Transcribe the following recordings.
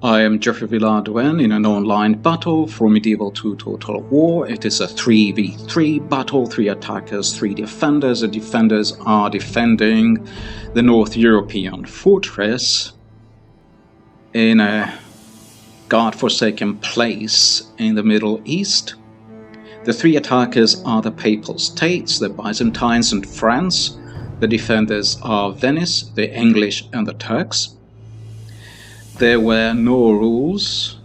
I am Geoffrey in an online battle from medieval to total war. It is a 3v3 battle, 3 attackers, 3 defenders. The defenders are defending the North European fortress in a god-forsaken place in the Middle East. The 3 attackers are the Papal States, the Byzantines and France. The defenders are Venice, the English and the Turks. There were no rules,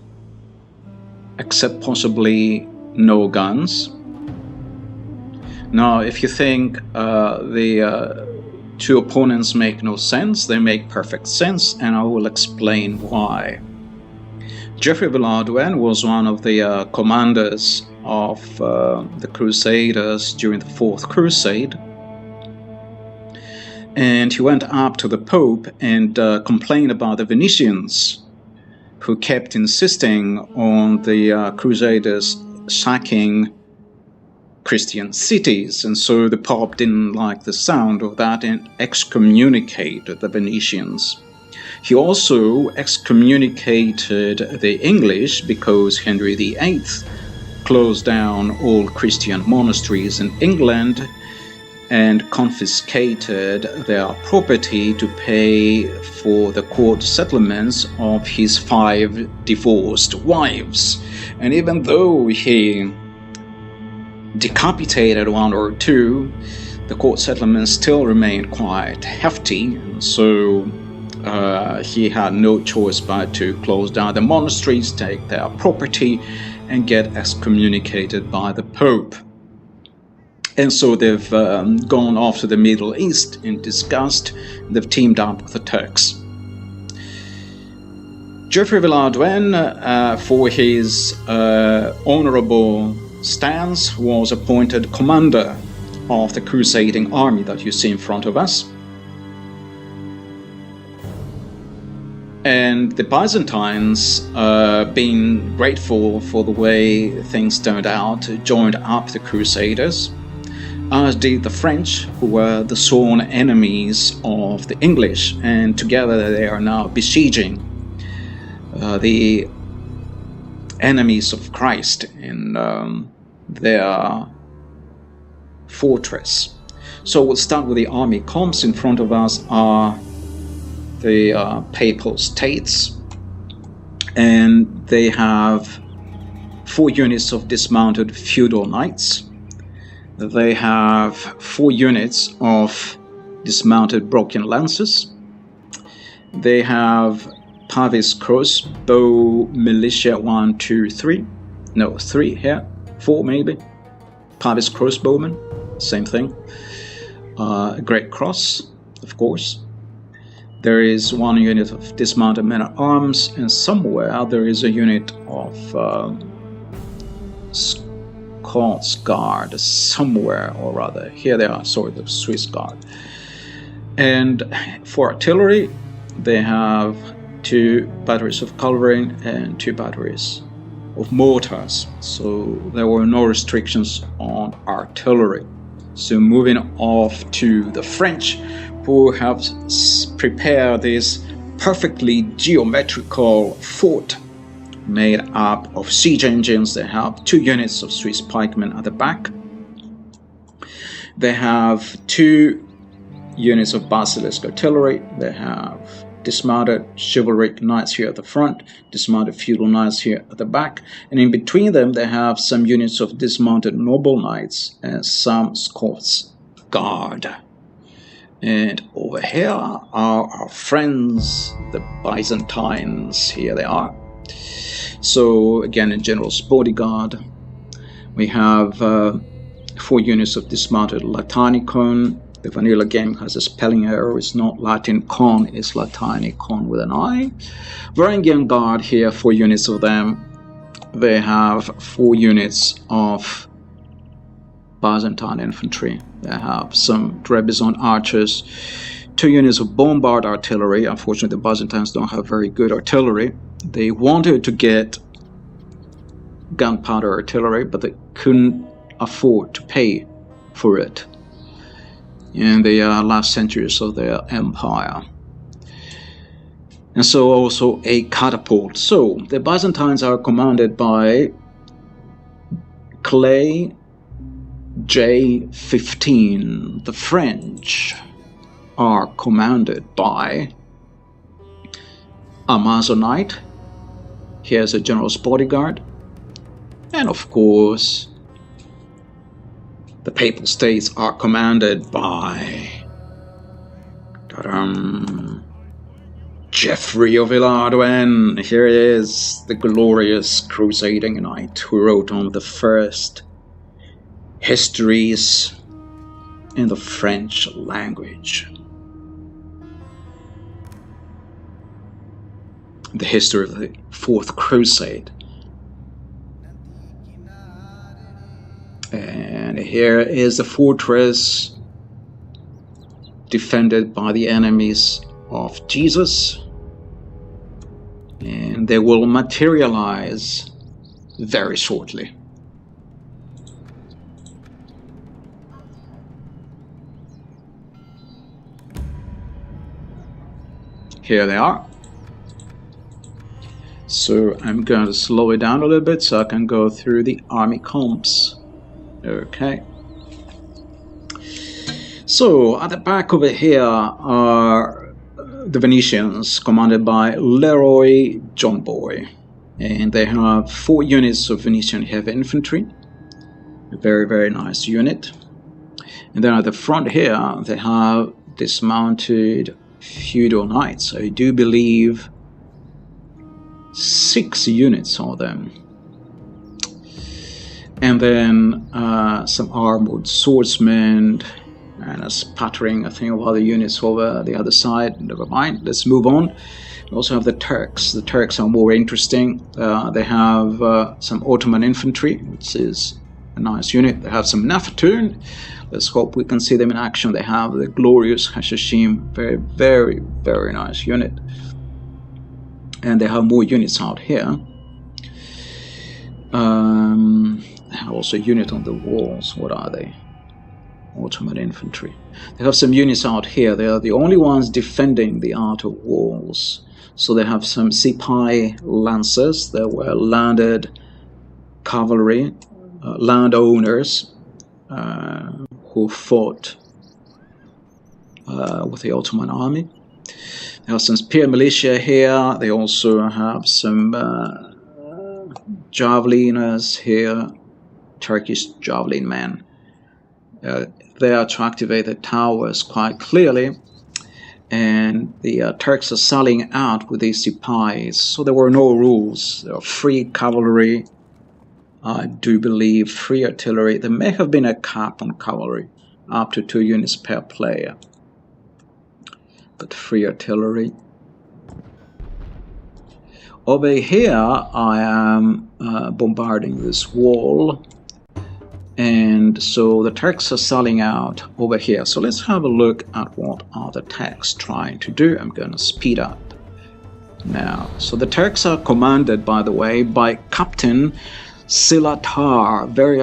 except possibly no guns. Now, if you think the 2 opponents make no sense, they make perfect sense, and I will explain why. Geoffrey was one of the commanders of the Crusaders during the 4th Crusade. And he went up to the Pope and complained about the Venetians, who kept insisting on the Crusaders sacking Christian cities. And so the Pope didn't like the sound of that and excommunicated the Venetians. He also excommunicated the English because Henry VIII closed down all Christian monasteries in England and confiscated their property to pay for the court settlements of his 5 divorced wives. And even though he decapitated 1 or 2, the court settlements still remained quite hefty, and so he had no choice but to close down the monasteries, take their property, and get excommunicated by the Pope. And so they've gone off to the Middle East in disgust. They've teamed up with the Turks. Geoffrey for his honorable stance, was appointed commander of the crusading army that you see in front of us. And the Byzantines, being grateful for the way things turned out, joined up the Crusaders, as did the French, who were the sworn enemies of the English, and together they are now besieging the enemies of Christ in their fortress. So we'll start with the army comps. In front of us are the Papal States, and they have 4 units of dismounted feudal knights. They have 4 units of dismounted broken lances. They have Pavis crossbow militia 1, 2, 3. No, 3 here. 4 maybe. Pavis crossbowmen, same thing. Great cross, of course. There is 1 unit of dismounted men-at-arms, and somewhere there is a unit of Scots Guard, somewhere or other. Here they are, sorry, the Swiss Guard. And for artillery, they have 2 batteries of cavalry and 2 batteries of mortars. So there were no restrictions on artillery. So moving off to the French, who have prepared this perfectly geometrical fort made up of siege engines. They have 2 units of Swiss pikemen at the back. They have 2 units of basilisk artillery. They have dismounted chivalric knights here at the front, dismounted feudal knights here at the back, and in between them they have some units of dismounted noble knights and some Scots Guard. And over here are our friends, the Byzantines. Here they are. So again, in General's bodyguard, we have 4 units of dismounted Latinicon. The vanilla game has a spelling error. It's not Latinicon, it's Latinicon with an I. Varangian Guard here, 4 units of them. They have 4 units of Byzantine infantry. They have some Trebizond archers, 2 units of bombard artillery. Unfortunately, the Byzantines don't have very good artillery. They wanted to get gunpowder artillery, but they couldn't afford to pay for it in the last centuries of their empire. and so also a catapult. So the Byzantines are commanded by Clay J15. The French are commanded by Amazonite. Here's a general's bodyguard. And of course, the Papal States are commanded by Geoffrey of Ilardoen. Here is the glorious crusading knight who wrote on the first histories in the French language. The history of the Fourth Crusade. And here is the fortress defended by the enemies of Jesus, and they will materialize very shortly. Here they are. So I'm going to slow it down a little bit so I can go through the army comps. Okay. So at the back over here are the Venetians, commanded by Leroy John Boy, and they have 4 units of Venetian heavy infantry. A very, very nice unit. And then at the front here they have dismounted feudal knights. I do believe 6 units of them. And then some armored swordsmen and a spattering, I think, of other units over the other side. Never mind, let's move on. We also have the Turks. The Turks are more interesting. They have some Ottoman infantry, which is a nice unit. They have some Nafatoon. Let's hope we can see them in action. They have the glorious Hashashim. Very, very, very nice unit. And they have more units out here. They have also a unit on the walls. What are they? Ottoman infantry. They have some units out here. They are the only ones defending the outer walls. So they have some Sipai lancers. There were landed cavalry, landowners who fought with the Ottoman army. They have some spear militia here. They also have some javeliners here, Turkish javelin men. They are to activate the towers quite clearly, and the Turks are sallying out with these Sipais. So there were no rules. There were free cavalry, I do believe, free artillery. There may have been a cap on cavalry, up to 2 units per player, but free artillery. Over here I am bombarding this wall, and so the Turks are selling out over here. So let's have a look at what are the Turks trying to do. I'm going to speed up now. So the Turks are commanded, by the way, by Captain Silatar, very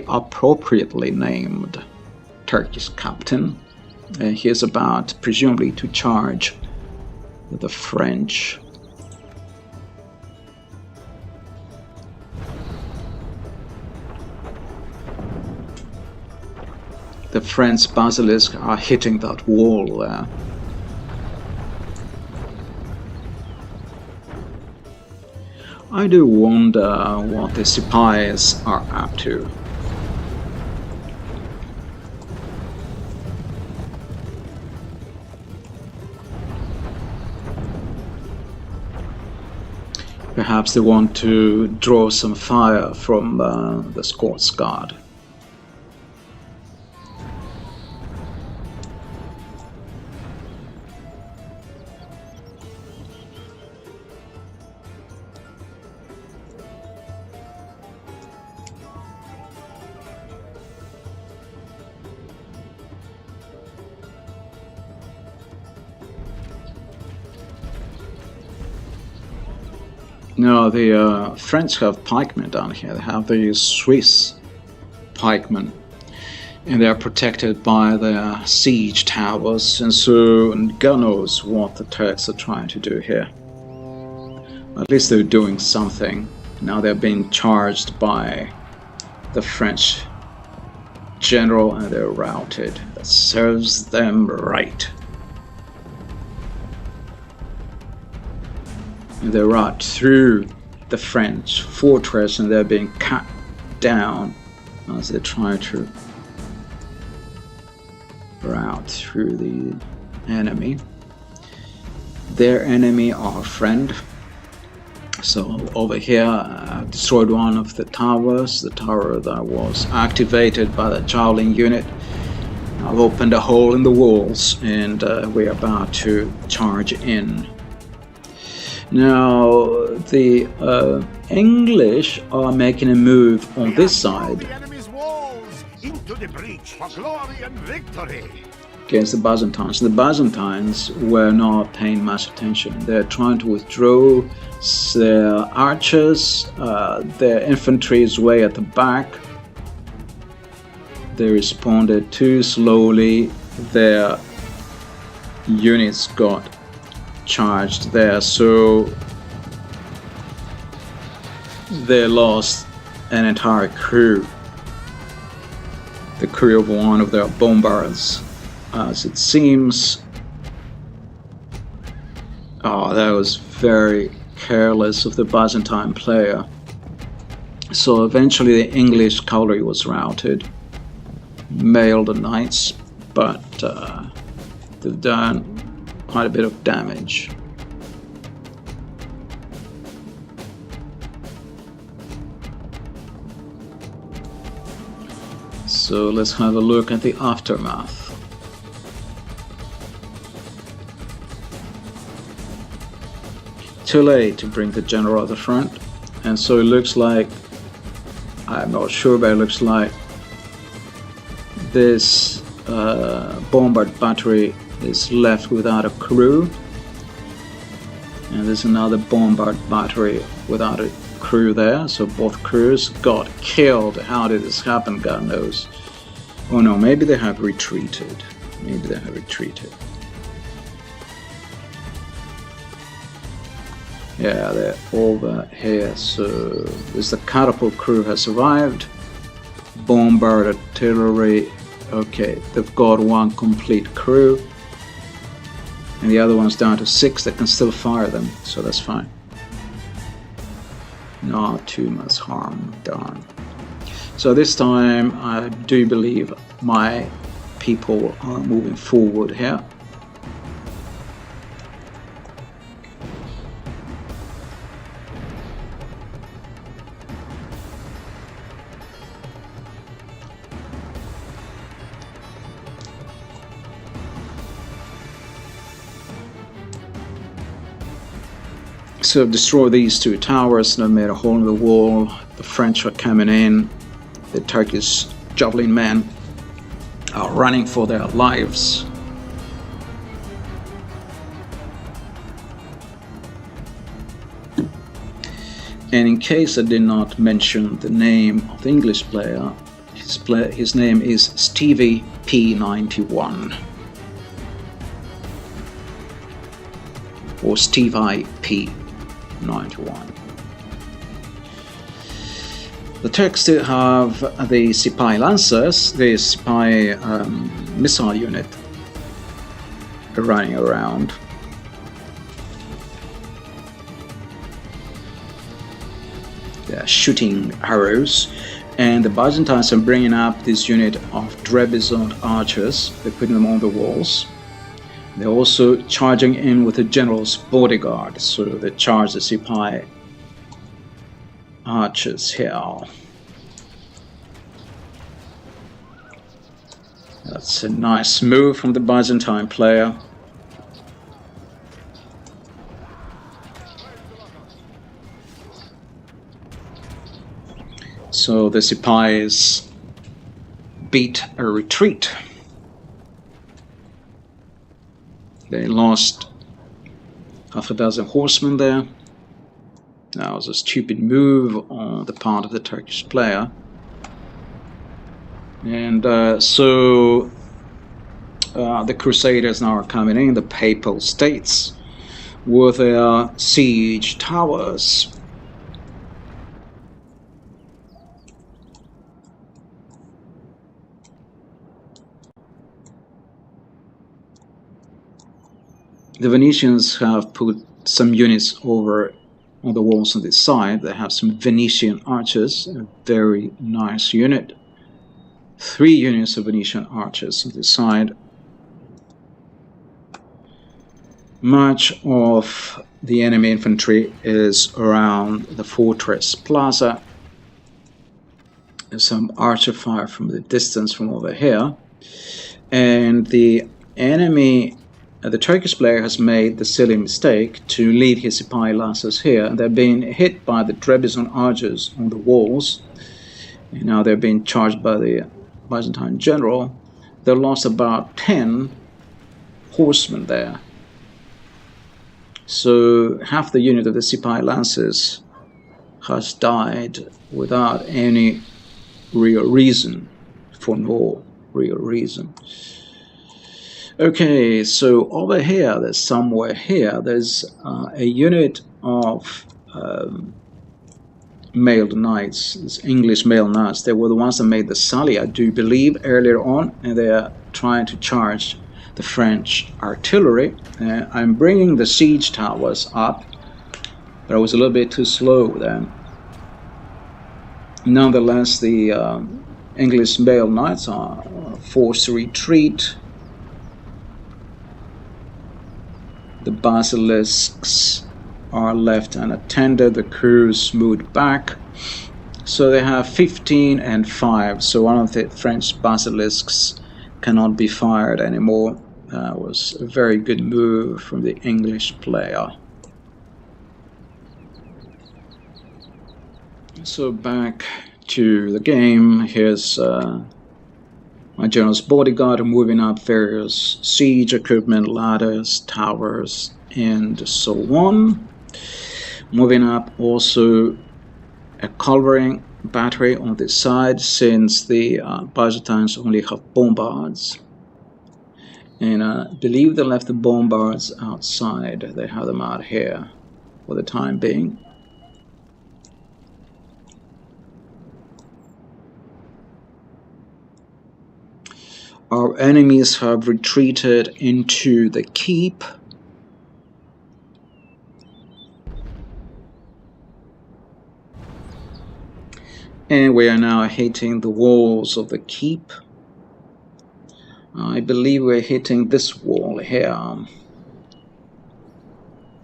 appropriately named Turkish captain. He is about, presumably, to charge the French. The French basilisks are hitting that wall there. I do wonder what the Sipais are up to. Perhaps they want to draw some fire from the Scots Guard. No, the French have pikemen down here. They have the Swiss pikemen. and they are protected by their siege towers, and so God knows what the Turks are trying to do here. At least they're doing something. Now they're being charged by the French general and they're routed. That serves them right. And they rout through the French fortress and they're being cut down as they try to rout through the enemy. Their enemy, our friend. So over here, I've destroyed one of the towers, the tower that was activated by the javelin unit. I've opened a hole in the walls and we're about to charge in. Now, the English are making a move on this side into the breach for glory and victory against the Byzantines. The Byzantines were not paying much attention. They're trying to withdraw their archers, their infantry is way at the back. They responded too slowly. Their units got charged there, so they lost an entire crew. The crew of one of their bombers, as it seems. Oh, that was very careless of the Byzantine player. So eventually the English cavalry was routed, mailed the knights, but they've done quite a bit of damage. So let's have a look at the aftermath. Too late to bring the general at the front, and so it looks like, I'm not sure, but it looks like this bombard battery is left without a crew, and there's another bombard battery without a crew there, so both crews got killed. How did this happen? God knows. Oh no, maybe they have retreated. Maybe they have retreated. Yeah, they're over here. So this, the catapult crew has arrived. Bombard artillery. Okay, they've got one complete crew. And the other one's down to 6 that can still fire them, so that's fine. Not too much harm done. So this time I do believe my people are moving forward here. So destroy these 2 towers, and I've made a hole in the wall. The French are coming in. The Turkish javelin men are running for their lives. And in case I did not mention the name of the English player, his name is Stevie P91. Or Stevie P91. The Turks still have the Sipahi Lancers, the Sipahi missile unit running around. They're shooting arrows, and the Byzantines are bringing up this unit of Trebizond archers. They're putting them on the walls. They're also charging in with the general's bodyguard, so they charge the Sipahi archers here. That's a nice move from the Byzantine player. So the Sipahis beat a retreat. They lost half a dozen horsemen there. That was a stupid move on the part of the Turkish player. And so the Crusaders now are coming in, the Papal States, with their siege towers. The Venetians have put some units over on the walls on this side. They have some Venetian archers, a very nice unit. 3 units of Venetian archers on this side. Much of the enemy infantry is around the fortress plaza. There's some archer fire from the distance from over here. And the enemy, the Turkish player has made the silly mistake to leave his Sipahi lancers here. They're being hit by the Trebizond archers on the walls. And now they're being charged by the Byzantine general. They lost about 10 horsemen there. So half the unit of the Sipahi lancers has died without any real reason, for no real reason. Okay, so over here, there's somewhere here, there's a unit of mailed knights, these English mailed knights. They were the ones that made the sally, I do believe, earlier on, and they're trying to charge the French artillery. I'm bringing the siege towers up, but I was a little bit too slow then. Nonetheless, the English mailed knights are forced to retreat. The basilisks are left unattended. The crews moved back. So they have 15 and 5. So one of the French basilisks cannot be fired anymore. That was a very good move from the English player. So back to the game. Here's my general's bodyguard moving up various siege equipment, ladders, towers, and so on. Moving up also a culverin battery on this side, since the Byzantines only have bombards. And I believe they left the bombards outside. They have them out here for the time being. Our enemies have retreated into the keep. And we are now hitting the walls of the keep. I believe we're hitting this wall here.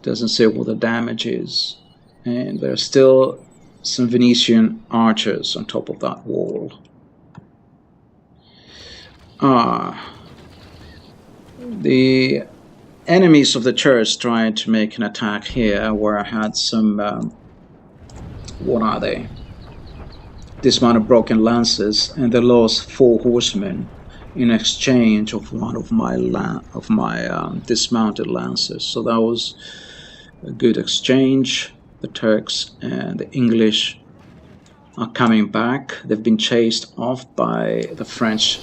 Doesn't say what the damage is. And there are still some Venetian archers on top of that wall. The enemies of the church tried to make an attack here, where I had some, what are they? Dismounted broken lances, and they lost 4 horsemen in exchange of one of my dismounted lances. So that was a good exchange. The Turks and the English are coming back. They've been chased off by the French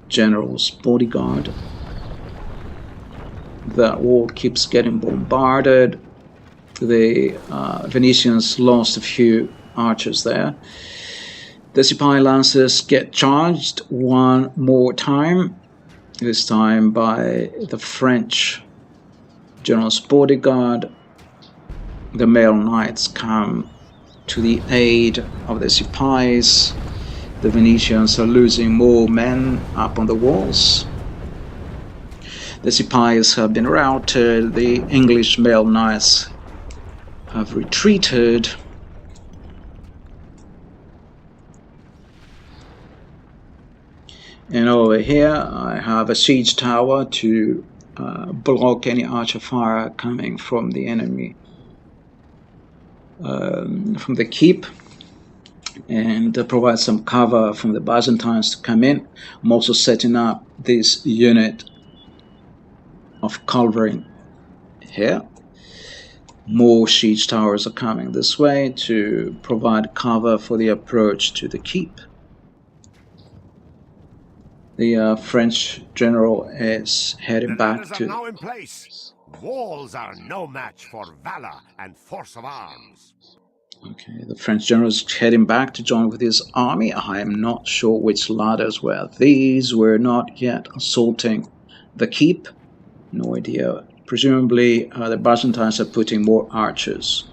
general's bodyguard. That wall keeps getting bombarded. The Venetians lost a few archers there. The Sipahi lancers get charged one more time, this time by the French general's bodyguard. The male knights come to the aid of the Sipahis. The Venetians are losing more men up on the walls. The Sipahis have been routed. The English male knights have retreated. And over here I have a siege tower to block any archer fire coming from the enemy, from the keep, and provide some cover from the Byzantines to come in. I'm also setting up this unit of culverin here. More siege towers are coming this way to provide cover for the approach to the keep. The French general is heading back ladders to... are now in place. Walls are no match for valor and force of arms. Okay, the French general is heading back to join with his army. I am not sure which ladders were these. We're not yet assaulting the keep. No idea. Presumably the Byzantines are putting more archers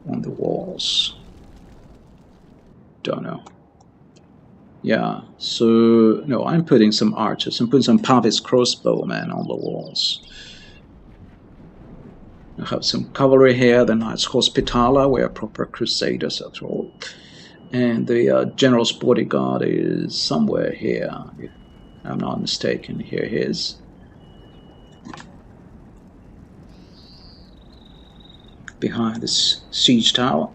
on the walls. Don't know. Yeah, so no, I'm putting some archers. I'm putting some Papist crossbowmen on the walls. I have some cavalry here. The Knights Hospitaller, we are proper crusaders after all. And the general's bodyguard is somewhere here, if I'm not mistaken. Here he is. Behind this siege tower.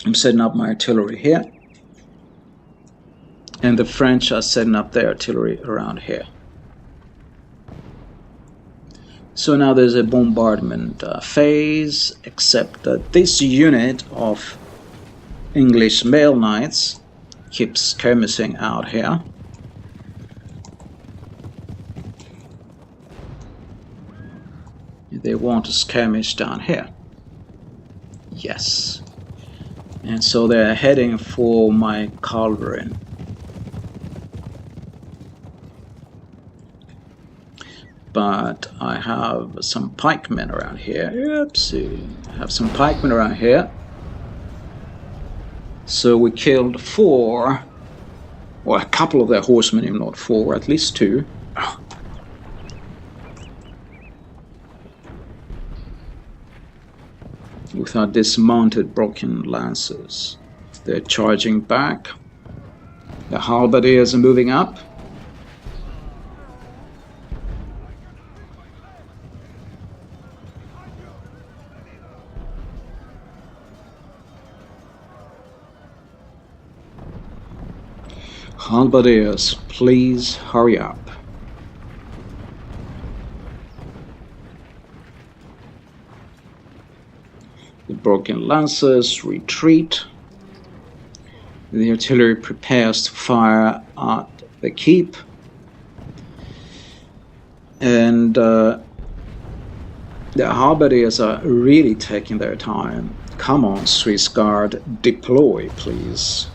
I'm setting up my artillery here. And the French are setting up their artillery around here. So now there's a bombardment phase, except that this unit of English male knights keeps skirmishing out here. They want to skirmish down here. Yes. And so they're heading for my cauldron. But I have some pikemen around here. Oopsie. I have some pikemen around here. So we killed 4, or a couple of their horsemen, if not 4, at least 2. Oh. With our dismounted broken lancers. They're charging back. The halberdiers are moving up. Halberdiers, please hurry up. The broken lancers retreat. The artillery prepares to fire at the keep. And the halberdiers are really taking their time. Come on, Swiss Guard, deploy, please.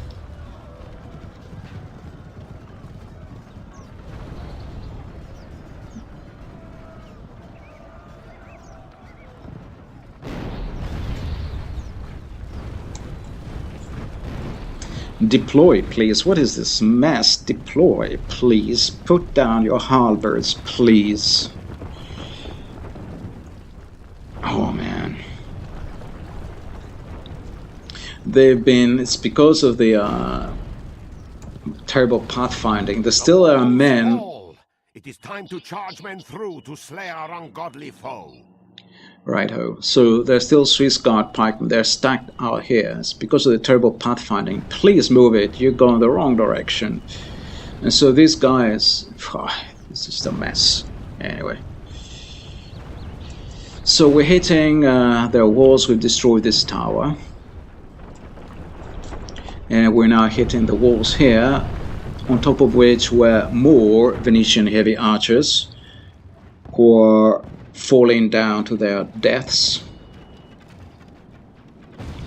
Deploy, please. What is this mess? Deploy, please. Put down your halberds, please. Oh, man. It's because of the terrible pathfinding. There still are men... It is time to charge men through to slay our ungodly foe. Righto. So there's still Swiss Guard pikemen. They're stacked out here. It's because of the terrible pathfinding. Please move it. You're going the wrong direction. And so these guys... it's just a mess. Anyway. So we're hitting their walls. We've destroyed this tower. And we're now hitting the walls here. On top of which were more Venetian heavy archers. Who are falling down to their deaths.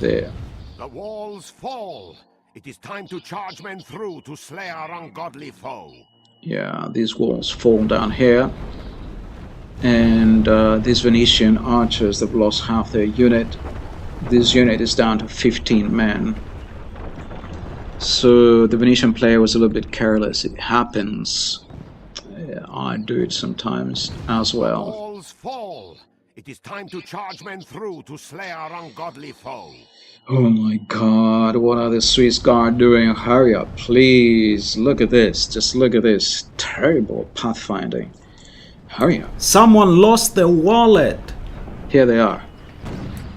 There. The walls fall. It is time to charge men through to slay our ungodly foe. Yeah, these walls fall down here. And these Venetian archers, they've lost half their unit. This unit is down to 15 men. So the Venetian player was a little bit careless. It happens. I do it sometimes as well. Walls fall. It is time to charge men through to slay our ungodly foe. Oh my god, what are the Swiss Guard doing? Hurry up, please. Look at this. Just look at this. Terrible pathfinding. Hurry up. Someone lost their wallet. Here they are.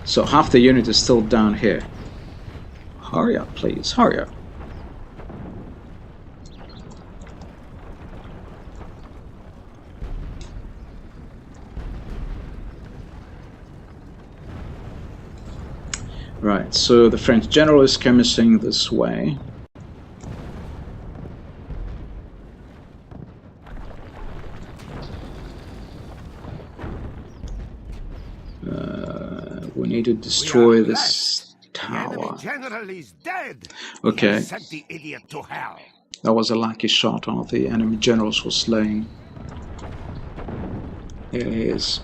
So half the unit is still down here. Hurry up, please. Hurry up. Right, so the French general is skirmishing this way. We need to destroy this tower. The enemy general is dead. Okay. Sent the idiot to hell. That was a lucky shot. One of the enemy generals was slain. Here he is.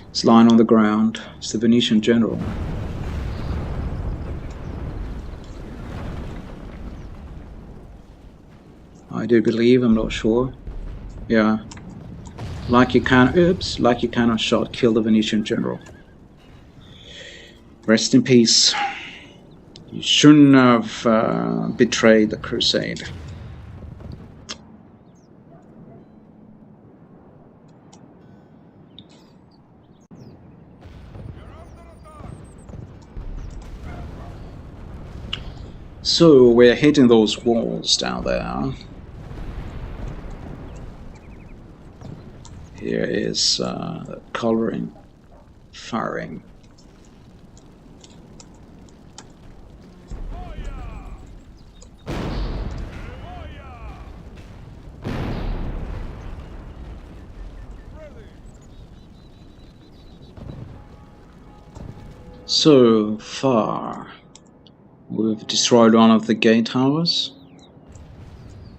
He's lying on the ground. It's the Venetian general. I do believe, I'm not sure. Yeah. Like you cannot shot, kill the Venetian general. Rest in peace. You shouldn't have betrayed the crusade. So we're hitting those walls down there. Here is coloring, firing. So far, we've destroyed one of the gate towers.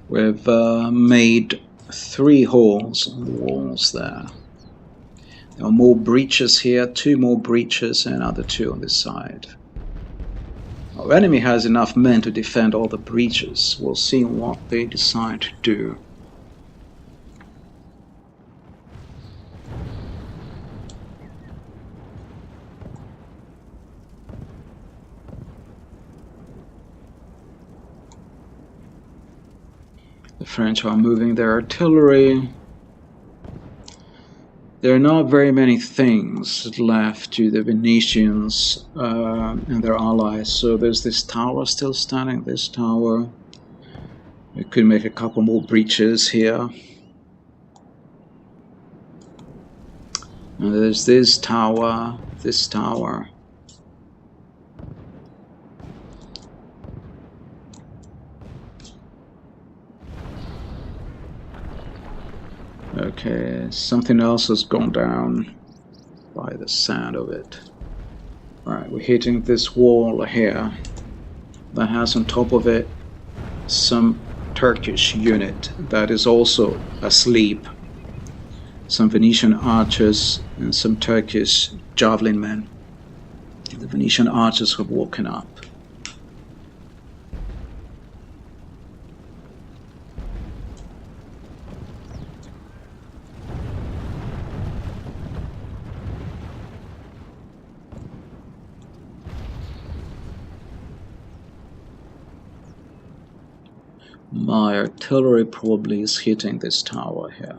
We've made 3 holes in the walls there. There are more breaches here, 2 more breaches and another 2 on this side. Our enemy has enough men to defend all the breaches. We'll see what they decide to do. The French are moving their artillery. There are not very many things left to the Venetians and their allies. So there's this tower still standing, this tower. We could make a couple more breaches here. And there's this tower, this tower. Okay, something else has gone down by the sound of it. Alright, we're hitting this wall here that has on top of it some Turkish unit that is also asleep. Some Venetian archers and some Turkish javelin men. The Venetian archers have woken up. My artillery probably is hitting this tower here.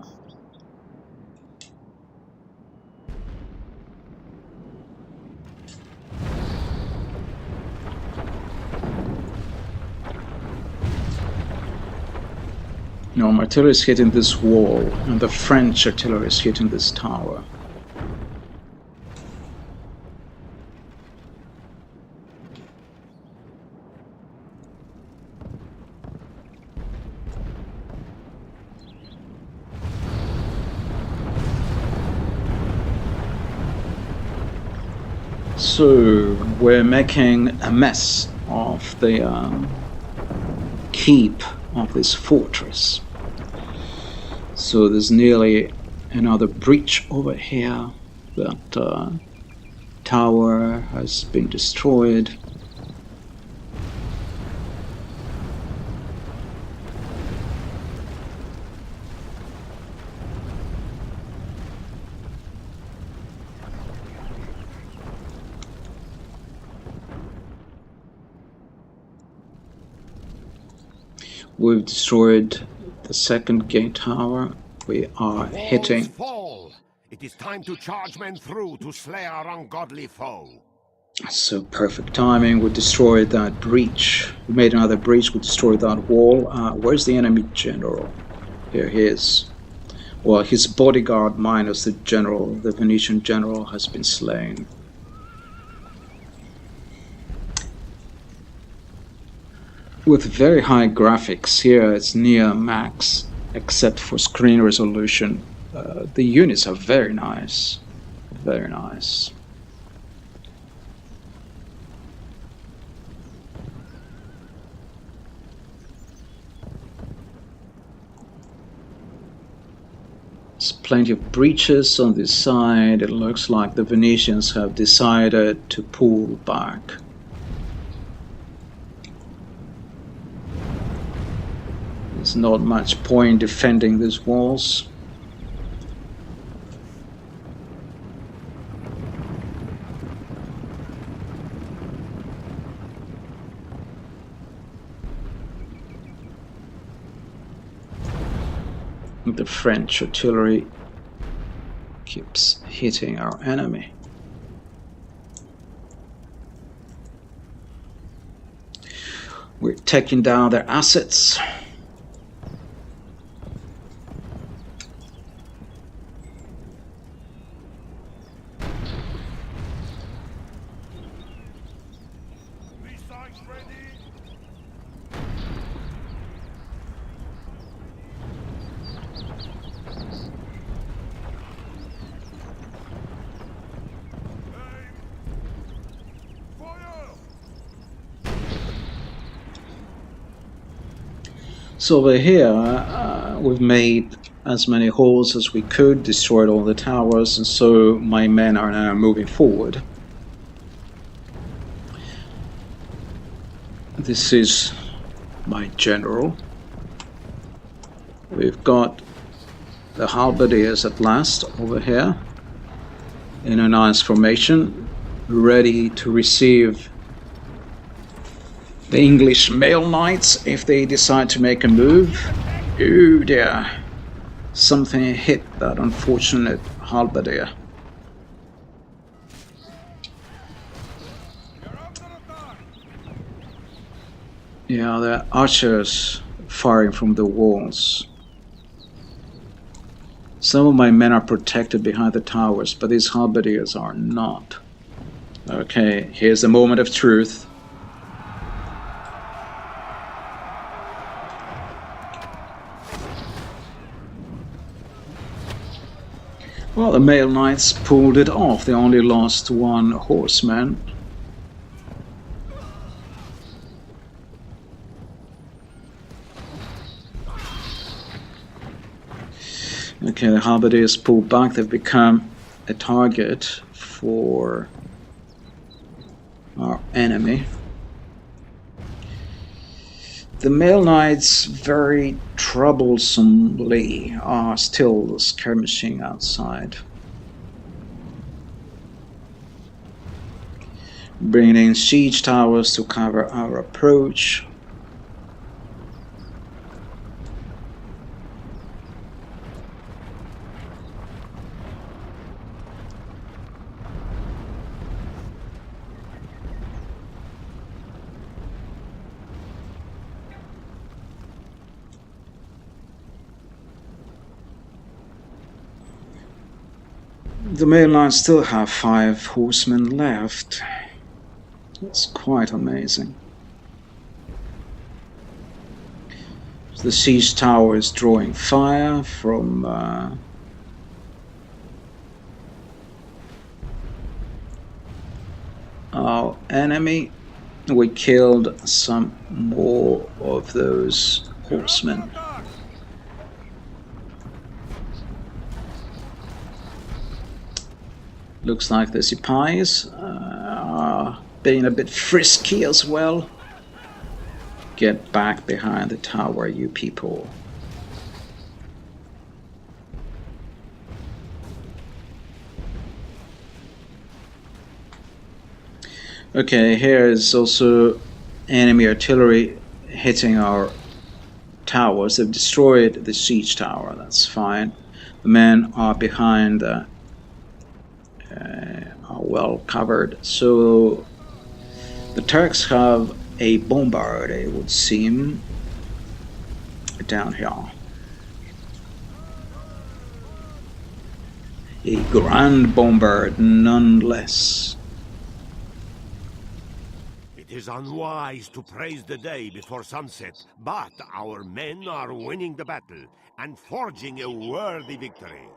No, my artillery is hitting this wall, and the French artillery is hitting this tower. So we're making a mess of the keep of this fortress. So there's nearly another breach over here. That tower has been destroyed. We've destroyed the second gate tower. We are hitting. Fall. It is time to charge men through to slay our ungodly foe. So perfect timing. We destroyed that breach. We made another breach. We destroyed that wall. Where's the enemy general? Here he is. Well, his bodyguard minus the general, the Venetian general, has been slain. With very high graphics, here it's near max, except for screen resolution. The units are very nice, very nice. There's plenty of breaches on this side. It looks like the Venetians have decided to pull back. There's not much point defending these walls. The French artillery keeps hitting our enemy. We're taking down their assets. So over here, we've made as many holes as we could, destroyed all the towers, and so my men are now moving forward. This is my general. We've got the halberdiers at last over here in a nice formation, ready to receive the English male knights if they decide to make a move. Oh dear, something hit that unfortunate halberdier. Yeah, the archers firing from the walls. Some of my men are protected behind the towers, but these halberdiers are not. Okay, here's the moment of truth. Well, the male knights pulled it off. They only lost one horseman. Okay, the halberdiers pulled back. They've become a target for our enemy. The male knights, very troublesomely, are still skirmishing outside. Bringing in siege towers to cover our approach. The male knights still have 5 horsemen left. That's quite amazing. The siege tower is drawing fire from our enemy. We killed some more of those horsemen. Looks like the Sipais are being a bit frisky as well. Get back behind the tower, you people. Okay, here is also enemy artillery hitting our towers. They've destroyed the siege tower, that's fine. The men are behind are well covered. So the Turks have a bombard, it would seem, down here. A grand bomber, nonetheless. It is unwise to praise the day before sunset, but our men are winning the battle and forging a worthy victory.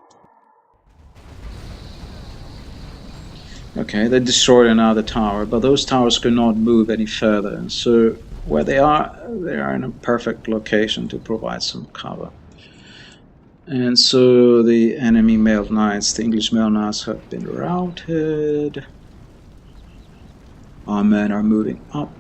Okay, they destroyed another tower, but those towers could not move any further. So where they are in a perfect location to provide some cover. And so the enemy mailed knights, the English mailed knights, have been routed. Our men are moving up.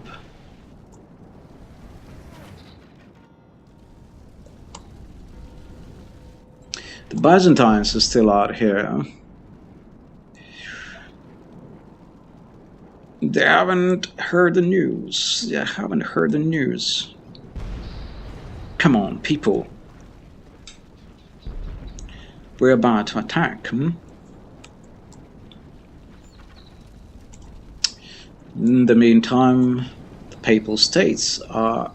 The Byzantines are still out here. They haven't heard the news. They haven't heard the news. Come on, people. We're about to attack. In the meantime, the Papal States are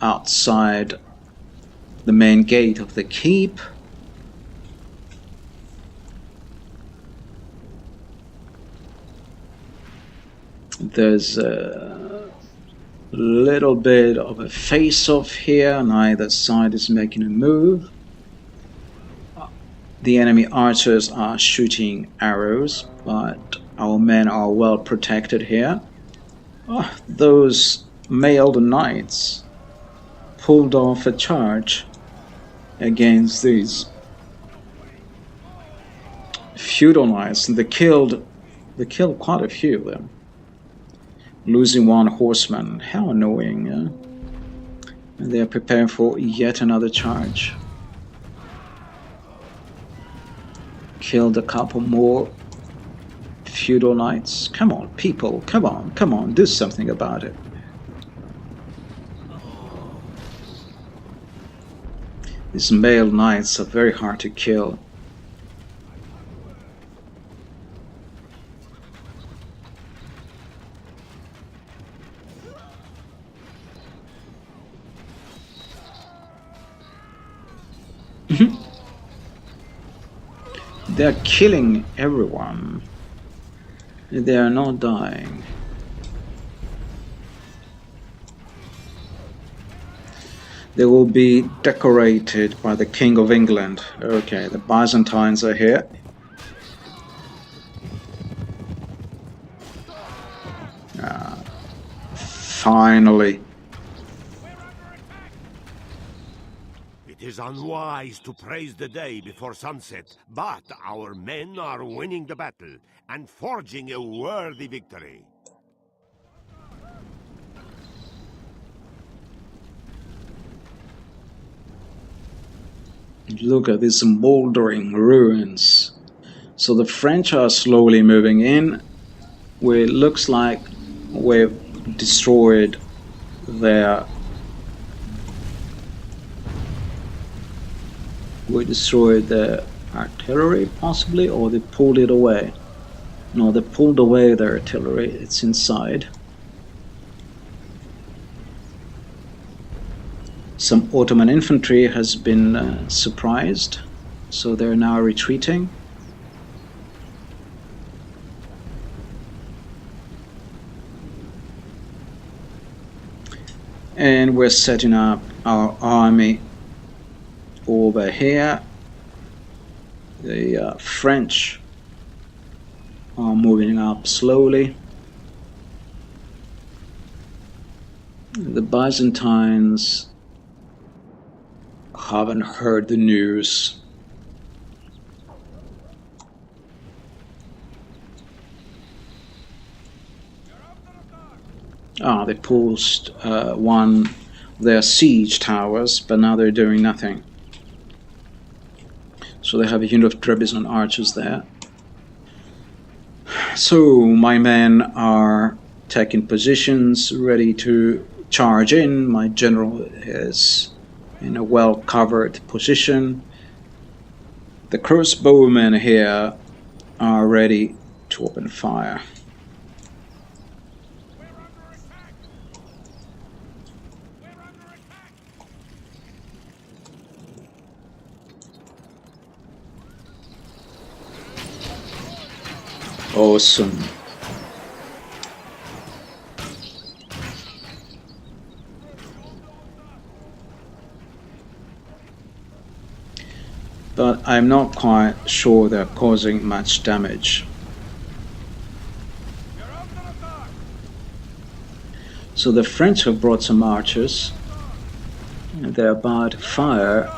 outside the main gate of the keep. There's a little bit of a face-off here. Neither side is making a move. The enemy archers are shooting arrows, but our men are well protected here. Oh, those mailed knights pulled off a charge against these feudal knights, and they killed quite a few of them, losing one horseman. How annoying! And they are preparing for yet another charge. Killed a couple more feudal knights. Come on, people, come on, do something about it. These male knights are very hard to kill. They're killing everyone. They are not dying. They will be decorated by the King of England. Okay, the Byzantines are here. Finally. It is unwise to praise the day before sunset, but our men are winning the battle and forging a worthy victory. Look at these moldering ruins. So the French are slowly moving in. It looks like we've destroyed their... We destroyed their artillery, possibly, or they pulled it away. No, they pulled away their artillery. It's inside. Some Ottoman infantry has been surprised, so they're now retreating. And we're setting up our army over here. The French are moving up slowly. The Byzantines haven't heard the news. They pulled one of their siege towers, but now they're doing nothing. So they have a unit of Trebizond archers there. So my men are taking positions, ready to charge in. My general is in a well-covered position. The crossbowmen here are ready to open fire. Awesome. But I'm not quite sure they're causing much damage. So the French have brought some archers, and they're about to fire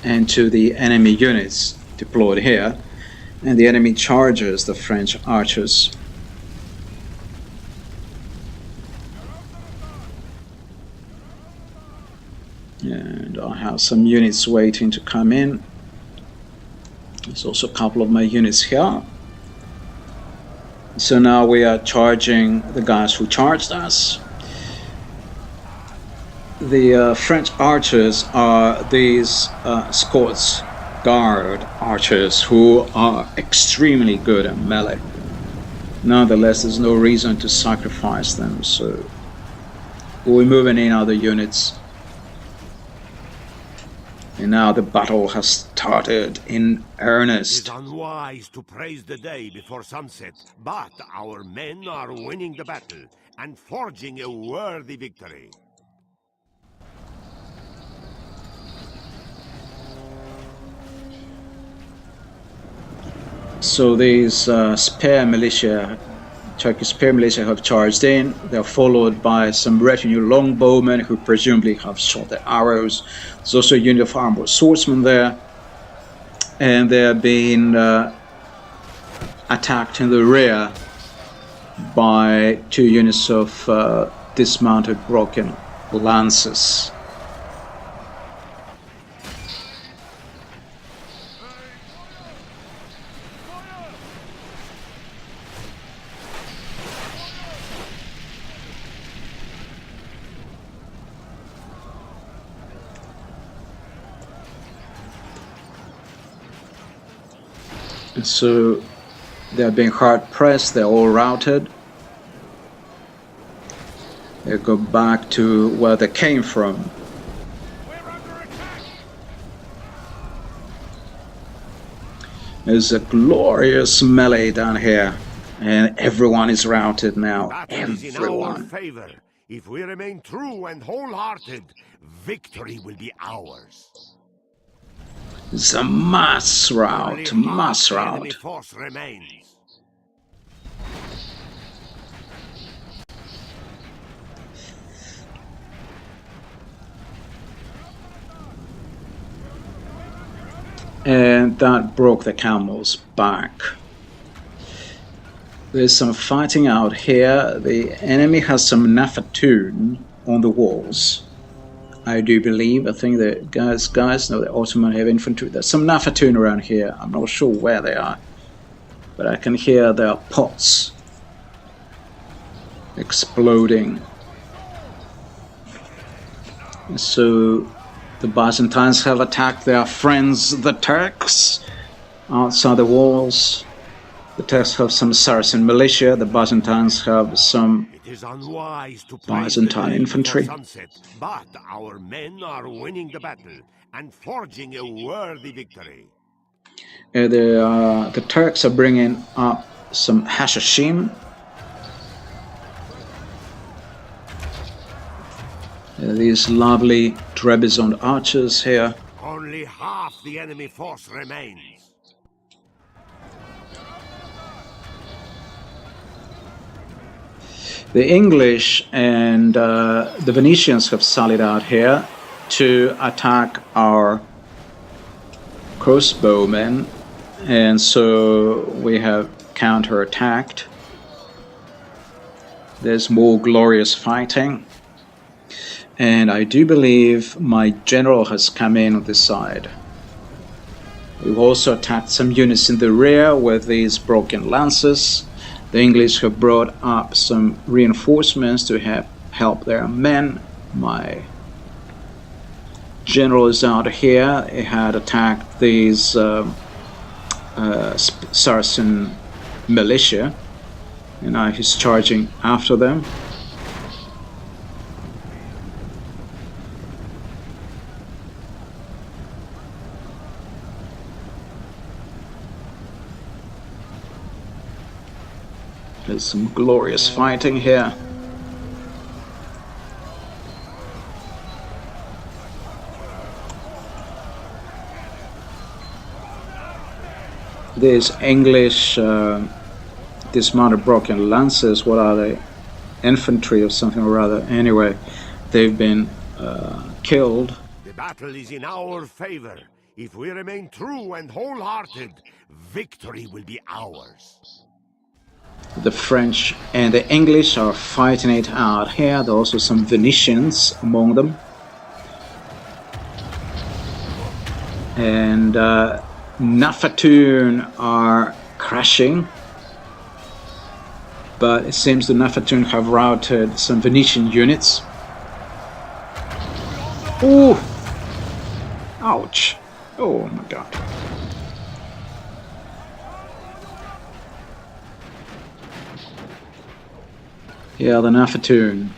into the enemy units deployed here, and the enemy charges the French archers. And I have some units waiting to come in. There's also a couple of my units here. So now we are charging the guys who charged us. The French archers are these Scots Guard archers who are extremely good at melee. Nonetheless, there's no reason to sacrifice them, so we're moving in other units. And now the battle has started in earnest. It is unwise to praise the day before sunset, but our men are winning the battle and forging a worthy victory. So these spare militia, Turkish spare militia, have charged in. They're followed by some retinue longbowmen who presumably have shot their arrows. There's also a unit of armored swordsmen there. And they're being attacked in the rear by 2 units of dismounted broken lances. So they're being hard pressed, they're all routed. They go back to where they came from. There's a glorious melee down here, and everyone is routed now. That is in our Everyone. favor. If we remain true and wholehearted, victory will be ours. It's a mass rout, mass Only half the enemy rout. force remains. And that broke the camel's back. There's some fighting out here. The enemy has some Nafatoon on the walls, I do believe. I think the guys know the Ottoman heavy infantry. There's some Nafatoon around here. I'm not sure where they are, but I can hear their pots exploding. So the Byzantines have attacked their friends, the Turks, outside the walls. The Turks have some Saracen militia. The Byzantines have some It is unwise to praise Byzantine the day infantry. before sunset, but our men are winning the battle and forging a worthy victory. The Turks are bringing up some Hashashim. These lovely Trebizond archers here. Only half the enemy force remains. The English and the Venetians have sallied out here to attack our crossbowmen, and so we have counterattacked. There's more glorious fighting, and I do believe my general has come in on this side. We've also attacked some units in the rear with these broken lances. The English have brought up some reinforcements to help their men. My general is out here. He had attacked these Saracen militia, and now he's charging after them. There's some glorious fighting here. These English dismounted broken lances, what are they? Infantry or something or other. Anyway, they've been killed. The battle is in our favor. If we remain true and wholehearted, victory will be ours. The French and the English are fighting it out here. There are also some Venetians among them. And Nafatoon are crashing. But it seems the Nafatoon have routed some Venetian units. Ooh! Ouch! Oh my god. Yeah, the Nafatoon.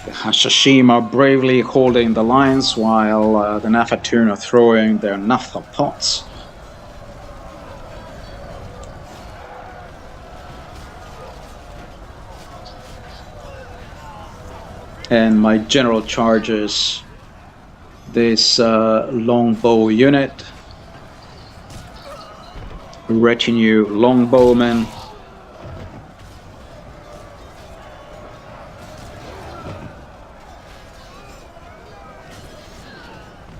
The Hashashim are bravely holding the lines while the Nafatoon are throwing their naphtha pots. And my general charges this longbow unit, retinue longbowmen.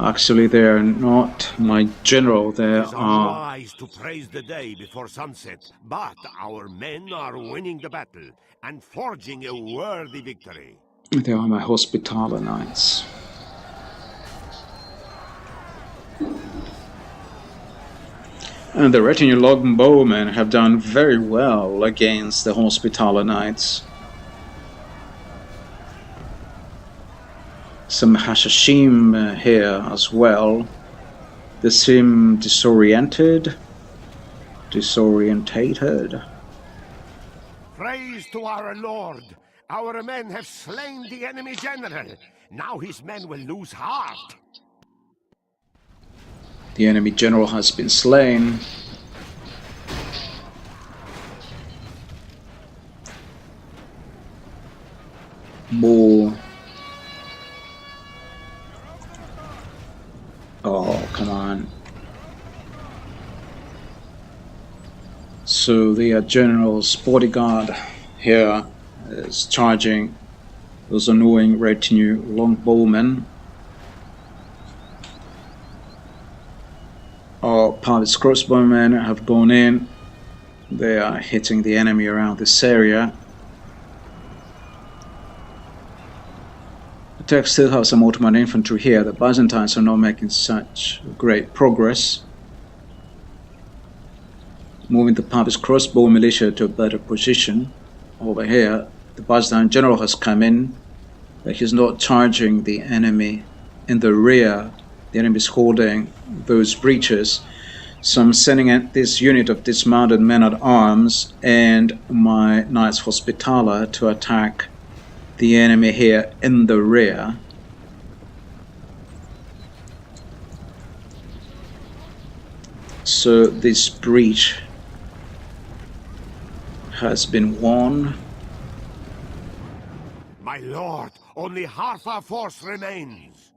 Actually, they're not my general. They It is are. unwise to praise the day before sunset, but our men are winning the battle and forging a worthy victory. They are my Hospitaller knights. And the retinue longbowmen have done very well against the Hospitaller knights. Some Hashashim here as well. They seem disoriented. Disorientated. Praise to our Lord! Our men have slain the enemy general. Now his men will lose heart. The enemy general has been slain. More. Oh, come on. So the general's bodyguard here is charging those annoying retinue longbowmen. Our Papal crossbowmen have gone in. They are hitting the enemy around this area. The Turks still have some Ottoman infantry here. The Byzantines are not making such great progress. Moving the Papal crossbow militia to a better position. Over here, the Byzantine general has come in, but he's not charging the enemy in the rear. The enemy is holding those breaches. So I'm sending out this unit of dismounted men-at-arms and my Knights Hospitaller to attack the enemy here in the rear. So this breach has been won. My lord, only half our force remains.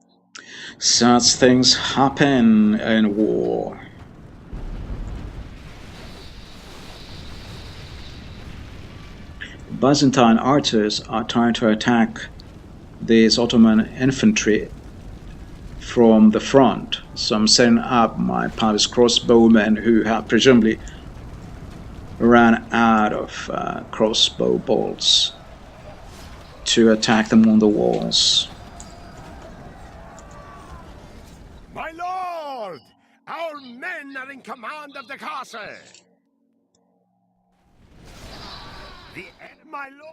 Such things happen in war. Byzantine archers are trying to attack these Ottoman infantry from the front. So I'm setting up my Papal crossbowmen who have presumably ran out of crossbow bolts to attack them on the walls. My lord! Our men are in command of the castle!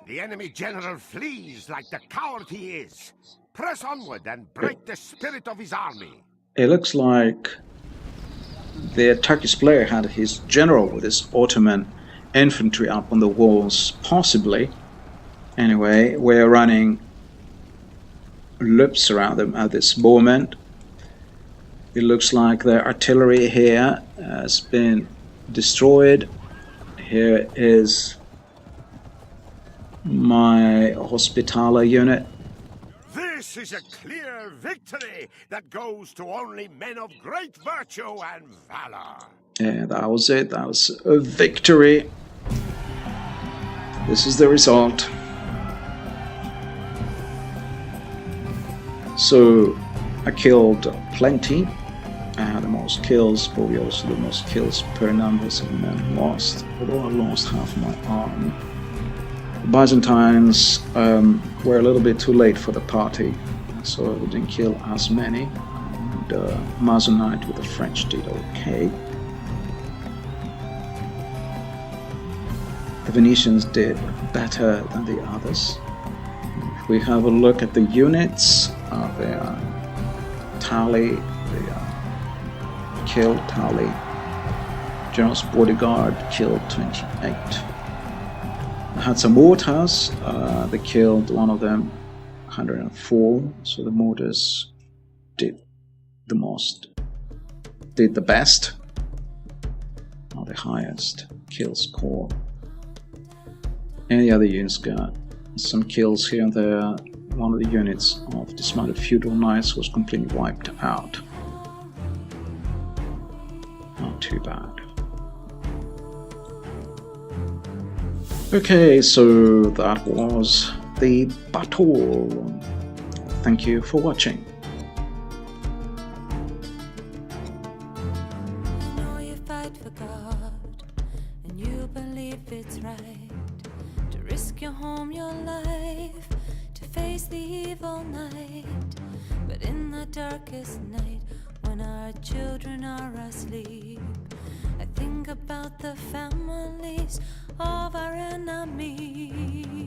The enemy general flees like the coward he is. Press onward and break the spirit of his army. It looks like the Turkish player had his general with his Ottoman infantry up on the walls, possibly. Anyway, we're running loops around them at this moment. It looks like the artillery here has been destroyed. Here is my hospitaller unit. This is a clear victory that goes to only men of great virtue and valor. Yeah, that was it. That was a victory. This is the result. So I killed plenty. I had the most kills, probably also the most kills per numbers of men lost, although I lost half my army. The Byzantines were a little bit too late for the party, so we didn't kill as many. And Masonite with the French did okay. The Venetians did better than the others. If we have a look at the units, their tally, killed tally. General's bodyguard killed 28. I had some mortars, they killed one of them, 104, so the mortars did the most, did the best, or the highest kill score. Any other units got some kills here and there. One of the units of dismounted feudal knights was completely wiped out. Not too bad. Okay, so that was the battle. Thank you for watching. I know you fight for God, and you believe it's right to risk your home, your life, to face the evil night. But in the darkest night, when our children are asleep, I think about the families of our enemies.